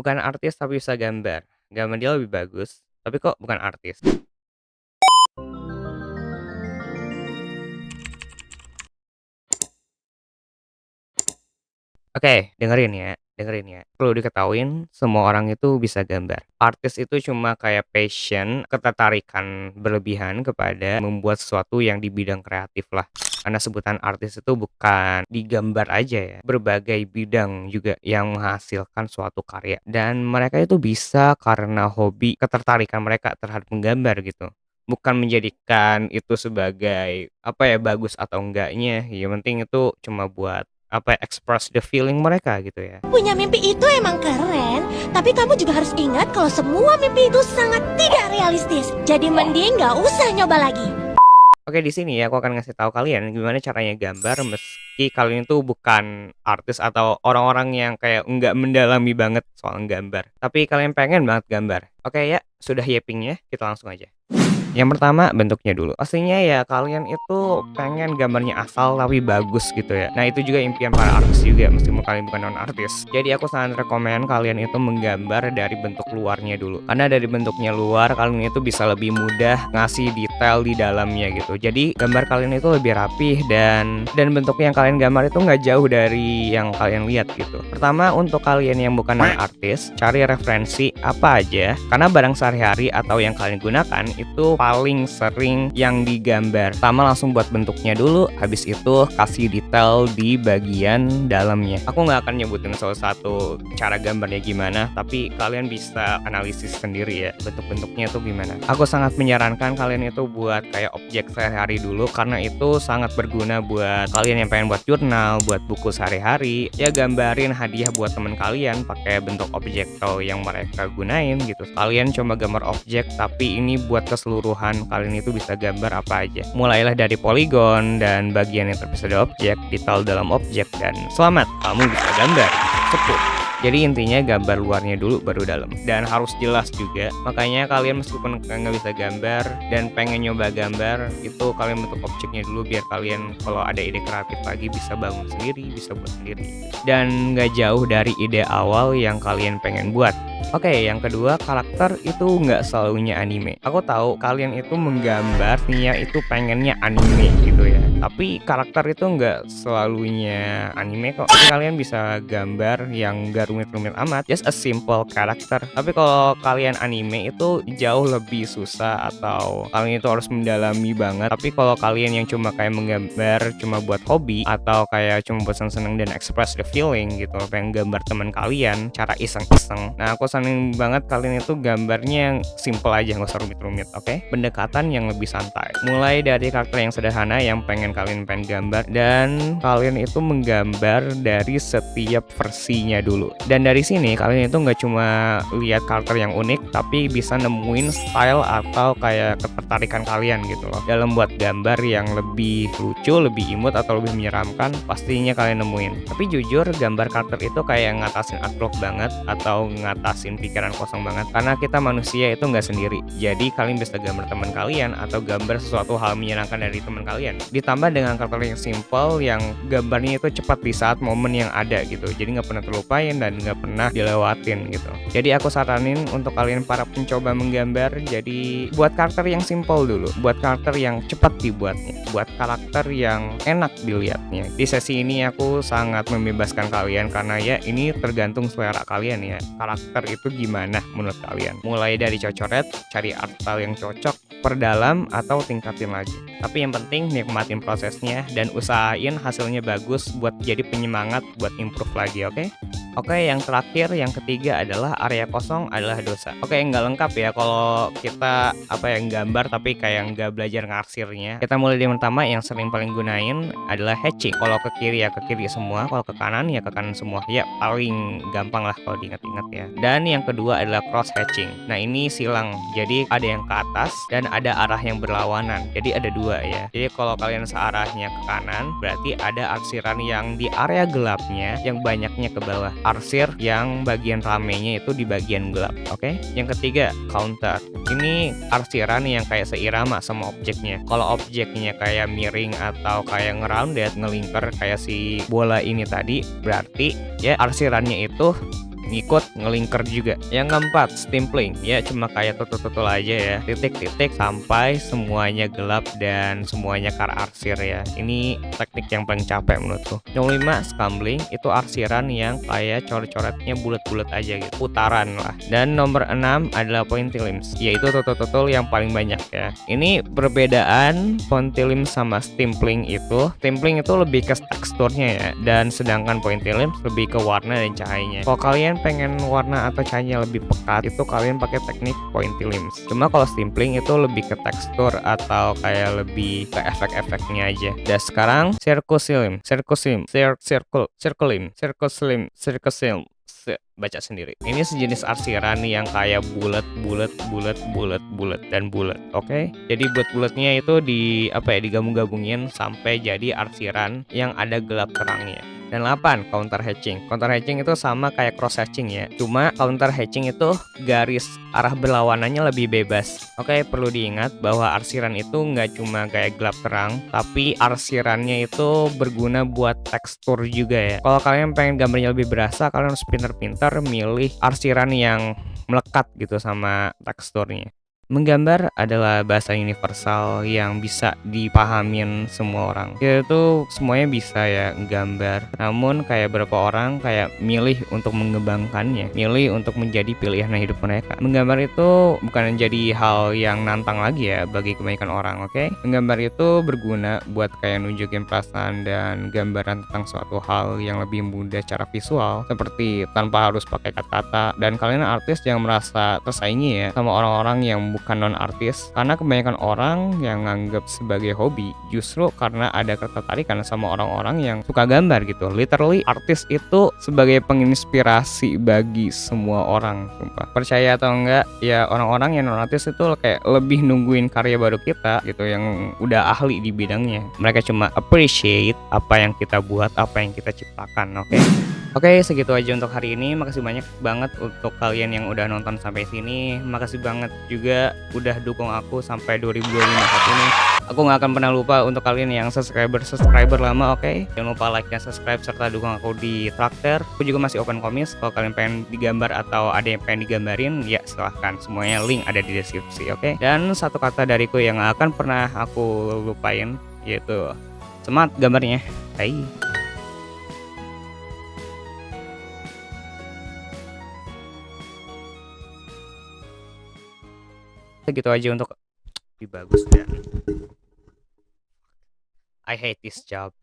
Bukan artis tapi bisa gambar. Gambar dia lebih bagus, tapi kok bukan artis. Oke, dengerin ya. Perlu diketahuin semua orang itu bisa gambar. Artis itu cuma kayak passion, ketertarikan berlebihan kepada membuat sesuatu yang di bidang kreatif lah. Karena sebutan artis itu bukan digambar aja ya, berbagai bidang juga yang menghasilkan suatu karya. Dan mereka itu bisa karena hobi, ketertarikan mereka terhadap menggambar gitu. Bukan menjadikan itu sebagai apa ya, bagus atau enggaknya, yang penting itu cuma buat apa ya, express the feeling mereka gitu ya. Punya mimpi itu emang keren, tapi kamu juga harus ingat kalau semua mimpi itu sangat tidak realistis. Jadi mending nggak usah nyoba lagi. Oke, di sini ya aku akan ngasih tahu kalian gimana caranya gambar meski kalian itu bukan artis atau orang-orang yang kayak nggak mendalami banget soal gambar, tapi kalian pengen banget gambar. Oke ya, sudah yapingnya, kita langsung aja. Yang pertama bentuknya dulu. Pastinya ya kalian itu pengen gambarnya asal tapi bagus gitu ya. Nah itu juga impian para artis juga meskipun kalian bukan non artis. Jadi aku sangat rekomen kalian itu menggambar dari bentuk luarnya dulu. Karena dari bentuknya luar kalian itu bisa lebih mudah ngasih detail di dalamnya gitu. Jadi gambar kalian itu lebih rapih dan bentuknya yang kalian gambar itu nggak jauh dari yang kalian lihat gitu. Pertama untuk kalian yang bukan non artis, cari referensi apa aja. Karena barang sehari-hari atau yang kalian gunakan itu paling sering yang digambar. Pertama langsung buat bentuknya dulu, habis itu kasih detail di bagian dalamnya. Aku nggak akan nyebutin salah satu cara gambarnya gimana, tapi kalian bisa analisis sendiri ya, bentuk-bentuknya itu gimana. Aku sangat menyarankan kalian itu buat kayak objek sehari-hari dulu, karena itu sangat berguna buat kalian yang pengen buat jurnal, buat buku sehari-hari. Ya gambarin hadiah buat temen kalian pakai bentuk objek atau yang mereka gunain gitu. Kalian cuma gambar objek, tapi ini buat keseluruhan kalian itu bisa gambar apa aja. Mulailah dari poligon dan bagian yang terpisah dari objek, detail dalam objek, dan selamat, kamu bisa gambar. Cepet. Jadi intinya gambar luarnya dulu baru dalam, dan harus jelas juga. Makanya kalian meskipun nggak bisa gambar dan pengen nyoba gambar, itu kalian bentuk objeknya dulu biar kalian kalau ada ide kreatif lagi bisa bangun sendiri, bisa buat sendiri. Dan nggak jauh dari ide awal yang kalian pengen buat. Oke, yang kedua, karakter itu nggak selalunya anime. Aku tahu kalian itu menggambar niatnya itu pengennya anime gitu ya. Tapi karakter itu nggak selalunya anime kok. Jadi kalian bisa gambar yang nggak rumit-rumit amat, just a simple karakter. Tapi kalau kalian anime itu jauh lebih susah atau kalian itu harus mendalami banget. Tapi kalau kalian yang cuma kayak menggambar cuma buat hobi atau kayak cuma buat seneng-seneng dan express the feeling gitu, pengen gambar teman kalian cara iseng-iseng. Nah, aku seneng banget kalian itu gambarnya yang simple aja, nggak usah rumit-rumit, oke? Pendekatan yang lebih santai. Mulai dari karakter yang sederhana yang pengen gambar, dan kalian itu menggambar dari setiap versinya dulu. Dan dari sini kalian itu nggak cuma lihat karakter yang unik, tapi bisa nemuin style atau kayak ketertarikan kalian gitu loh. Dalam buat gambar yang lebih lucu, lebih imut atau lebih menyeramkan, pastinya kalian nemuin. Tapi jujur gambar karakter itu kayak ngatasin art block banget atau ngatasin pikiran kosong banget, karena kita manusia itu nggak sendiri. Jadi kalian bisa gambar teman kalian atau gambar sesuatu hal menyenangkan dari teman kalian, ditambah dengan karakter yang simple yang gambarnya itu cepat di saat momen yang ada gitu. Jadi nggak pernah terlupain dan nggak pernah dilewatin gitu. Jadi aku saranin untuk kalian para pencoba menggambar, jadi buat karakter yang simple dulu, buat karakter yang cepat dibuatnya, buat karakter yang enak dilihatnya. Di sesi ini aku sangat membebaskan kalian karena ya ini tergantung selera kalian ya. Karakter itu gimana menurut kalian? Mulai dari cocoret, cari art style yang cocok, perdalam atau tingkatin lagi. Tapi yang penting nikmatin prosesnya dan usahain hasilnya bagus buat jadi penyemangat buat improve lagi, oke? Oke, yang terakhir, yang ketiga adalah area kosong adalah dosa. Oke, nggak lengkap ya kalau kita gambar tapi kayak nggak belajar ngarsirnya. Kita mulai dari yang pertama, yang sering paling gunain adalah hatching. Kalau ke kiri ya ke kiri semua, kalau ke kanan ya ke kanan semua. Ya paling gampang lah kalau diingat-ingat ya. Dan yang kedua adalah cross hatching. Nah ini silang, jadi ada yang ke atas dan ada arah yang berlawanan. Jadi ada dua ya. Jadi kalau kalian searahnya ke kanan, berarti ada arsiran yang di area gelapnya, yang banyaknya ke bawah. Arsir yang bagian ramenya itu di bagian gelap, oke? Yang ketiga, counter. Ini arsiran yang kayak seirama sama objeknya. Kalau objeknya kayak miring atau kayak ngerounded, ngelingkar kayak si bola ini tadi, berarti ya arsirannya itu ngikut ngelingker juga. Yang keempat, stimpling. Ya cuma kayak tutul-tutul aja ya, titik-titik sampai semuanya gelap dan semuanya arsir ya. Ini teknik yang paling capek menurutku. Yang 5, scumbling. Itu arsiran yang kayak coret-coretnya bulat-bulat aja gitu, putaran lah. Dan nomor 6 adalah pointillions, yaitu tutul-tutul yang paling banyak ya. Ini perbedaan pointillions sama stimpling itu, stimpling itu lebih ke teksturnya ya, dan sedangkan pointillions lebih ke warna dan cahayanya. Kalau kalian pengen warna atau cahayanya lebih pekat, itu kalian pakai teknik pointillions. Cuma kalau stimpling itu lebih ke tekstur atau kayak lebih ke efek-efeknya aja. Dan sekarang circle slim, baca sendiri. Ini sejenis arsiran yang kayak bulat dan bulat. Oke. Jadi bulat-bulatnya itu digabung-gabungin sampai jadi arsiran yang ada gelap terangnya. Dan 8, counter hatching. Counter hatching itu sama kayak cross hatching ya. Cuma counter hatching itu garis arah berlawanannya lebih bebas. Oke, perlu diingat bahwa arsiran itu nggak cuma kayak gelap terang, tapi arsirannya itu berguna buat tekstur juga ya. Kalau kalian pengen gambarnya lebih berasa, kalian harus pintar-pintar milih arsiran yang melekat gitu sama teksturnya. Menggambar adalah bahasa universal yang bisa dipahamin semua orang. Kita tuh semuanya bisa ya nggambar. Namun kayak beberapa orang kayak milih untuk mengembangkannya, milih untuk menjadi pilihan hidup mereka. Menggambar itu bukan jadi hal yang nantang lagi ya bagi kebanyakan orang, oke? Menggambar itu berguna buat kayak nunjukin perasaan dan gambaran tentang suatu hal yang lebih mudah secara visual, seperti tanpa harus pakai kata-kata. Dan kalian artis jangan merasa tersaingi ya sama orang-orang yang bukan non artis, karena kebanyakan orang yang nganggap sebagai hobi justru karena ada ketertarikan sama orang-orang yang suka gambar gitu. Literally artis itu sebagai penginspirasi bagi semua orang, sumpah. Percaya atau enggak ya, orang-orang yang non artis itu kayak lebih nungguin karya baru kita gitu yang udah ahli di bidangnya. Mereka cuma appreciate apa yang kita buat, apa yang kita ciptakan. Oke, segitu aja untuk hari ini. Makasih banyak banget untuk kalian yang udah nonton sampai sini. Makasih banget juga udah dukung aku sampai 2025 saat ini. Aku gak akan pernah lupa untuk kalian yang subscriber lama, oke? Jangan lupa like dan subscribe serta dukung aku di Traktor. Aku juga masih open komis. Kalau kalian pengen digambar atau ada yang pengen digambarin, ya silahkan. Semuanya link ada di deskripsi, oke? Dan satu kata dariku yang gak akan pernah aku lupain, yaitu semangat gambarnya. Bye. Segitu aja untuk lebih bagus dan I hate this job.